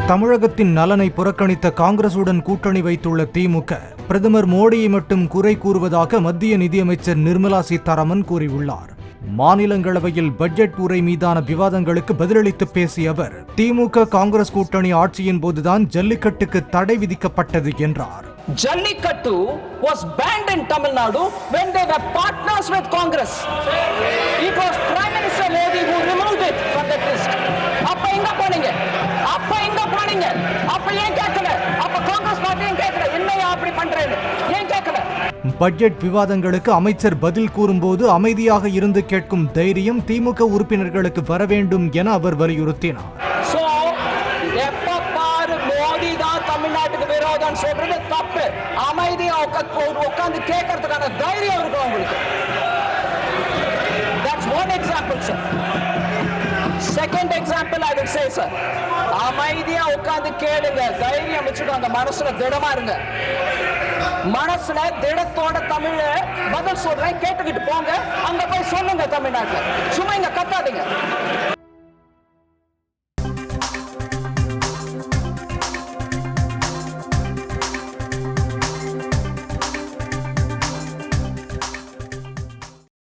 தமிழகத்தின் நலனை புறக்கணித்த காங்கிரசுடன் கூட்டணி வைத்துள்ள திமுக பிரதமர் மோடியை மட்டும் குறை கூறுவதாக மத்திய நிதியமைச்சர் நிர்மலா சீதாராமன் கூறியுள்ளார். மாநிலங்களவையில் பட்ஜெட் உரை மீதான விவாதங்களுக்கு பதிலளித்து பேசிய அவர், திமுக காங்கிரஸ் கூட்டணி ஆட்சியின் போதுதான் ஜல்லிக்கட்டுக்கு தடை விதிக்கப்பட்டது என்றார். Jallikattu was banned in Tamil Nadu when they were partners with Congress. It was Prime Minister Modi who removed it from that list. அப்ப எங்க போனீங்க? அப்ப ஏன் கேட்கல? அப்ப காங்கிரஸ் பார்ட்டி ஏன் கேட்கல? என்னையா அப்படி பண்றேன்னு ஏன் கேட்கல? பட்ஜெட் விவாதங்களுக்கு அமைச்சர் பதில் கூறும்போது அமைதியாக இருந்து கேட்கும் தைரியம் திமுக உறுப்பினர்களுக்கு வர வேண்டும் என அவர் வலியுறுத்தினார். மோடி தான் தமிழ்நாட்டுக்கு விரோதம் சொல்றது தப்பு. அமைதியா உட்கார்ந்து கேட்கறதுக்கான தைரியம் இருக்கும் உங்களுக்கு. That's one example, sir. Second example I will say, sir. அமைதியா உட்கார்ந்து கேளுங்க, தைரியம் வச்சுக்கோங்க, மனசுல திடமா இருங்க. மனசுல திடத்தோட தமிழ பதில் சொல்றேன், கேட்டுக்கிட்டு போங்க, அங்க போய் சொல்லுங்க தமிழ்நாட்டுல. சும்மா இங்க கத்தாதீங்க.